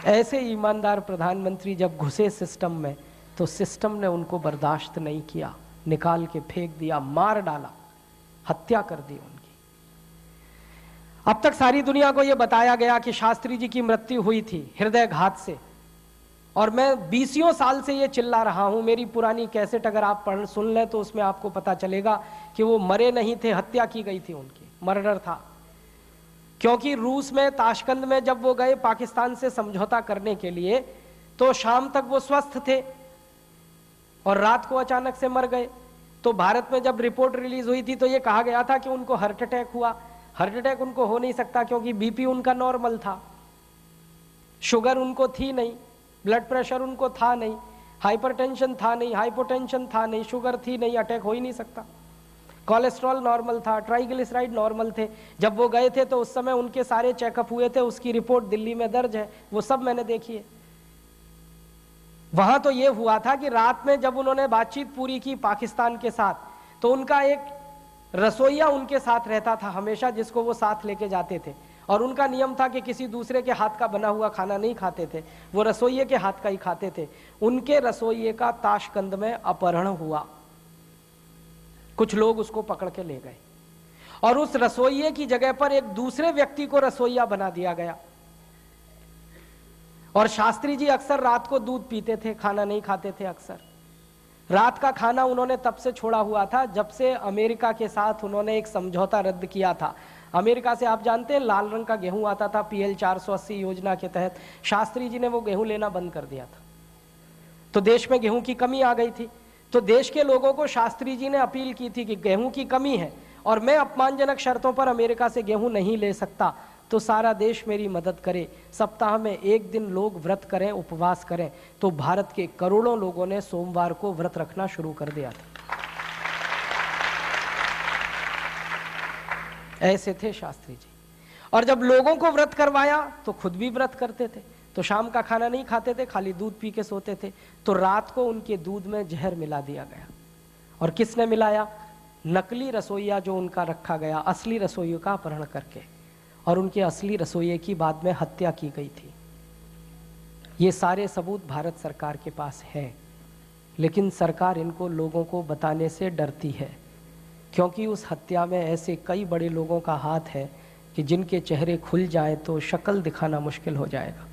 ऐसे ईमानदार प्रधानमंत्री जब घुसे सिस्टम में तो सिस्टम ने उनको बर्दाश्त नहीं किया, निकाल के फेंक दिया, मार डाला, हत्या कर दी उनकी। अब तक सारी दुनिया को यह बताया गया कि शास्त्री जी की मृत्यु हुई थी हृदयघात से, और मैं 20 साल से ये चिल्ला रहा हूं। मेरी पुरानी कैसेट अगर आप पढ़ सुन लें तो उसमें आपको पता चलेगा कि वो मरे नहीं थे, हत्या की गई थी उनकी, मर्डर था। क्योंकि रूस में ताशकंद में जब वो गए पाकिस्तान से समझौता करने के लिए, तो शाम तक वो स्वस्थ थे और रात को अचानक से मर गए। तो भारत में जब रिपोर्ट रिलीज हुई थी तो ये कहा गया था कि उनको हार्ट अटैक हुआ। हार्ट अटैक उनको हो नहीं सकता क्योंकि बीपी उनका नॉर्मल था, शुगर उनको थी नहीं, ब्लड प्रेशर उनको था नहीं, हाइपरटेंशन था नहीं, हाइपोटेंशन था नहीं, शुगर थी नहीं, अटैक हो ही नहीं सकता। कोलेस्ट्रॉल नॉर्मल था, ट्राइग्लिसराइड नॉर्मल थे। जब वो गए थे तो उस समय उनके सारे चेकअप हुए थे, उसकी रिपोर्ट दिल्ली में दर्ज है, वो सब मैंने देखी है। वहां तो ये हुआ था कि रात में जब उन्होंने बातचीत पूरी की पाकिस्तान के साथ, तो उनका एक रसोइया उनके साथ रहता था हमेशा, जिसको वो साथ लेके जाते थे, और उनका नियम था कि किसी दूसरे के हाथ का बना हुआ खाना नहीं खाते थे, वो रसोइये के हाथ का ही खाते थे। उनके रसोइये का ताशकंद में अपहरण हुआ, कुछ लोग उसको पकड़ के ले गए और उस रसोइये की जगह पर एक दूसरे व्यक्ति को रसोइया बना दिया गया। और शास्त्री जी अक्सर रात को दूध पीते थे, खाना नहीं खाते थे अक्सर। रात का खाना उन्होंने तब से छोड़ा हुआ था जब से अमेरिका के साथ उन्होंने एक समझौता रद्द किया था। अमेरिका से आप जानते हैं लाल रंग का गेहूं आता था PL 480 योजना के तहत, शास्त्री जी ने वो गेहूं लेना बंद कर दिया था, तो देश में गेहूं की कमी आ गई थी। तो देश के लोगों को शास्त्री जी ने अपील की थी कि गेहूं की कमी है और मैं अपमानजनक शर्तों पर अमेरिका से गेहूं नहीं ले सकता, तो सारा देश मेरी मदद करे, सप्ताह में एक दिन लोग व्रत करें, उपवास करें। तो भारत के करोड़ों लोगों ने सोमवार को व्रत रखना शुरू कर दिया था। ऐसे थे शास्त्री जी। और जब लोगों को व्रत करवाया तो खुद भी व्रत करते थे, तो शाम का खाना नहीं खाते थे, खाली दूध पी के सोते थे। तो रात को उनके दूध में जहर मिला दिया गया। और किसने मिलाया? नकली रसोइया जो उनका रखा गया, असली रसोइयों का अपहरण करके, और उनके असली रसोइये की बाद में हत्या की गई थी। ये सारे सबूत भारत सरकार के पास हैं, लेकिन सरकार इनको लोगों को बताने से डरती है, क्योंकि उस हत्या में ऐसे कई बड़े लोगों का हाथ है कि जिनके चेहरे खुल जाए तो शक्ल दिखाना मुश्किल हो जाएगा।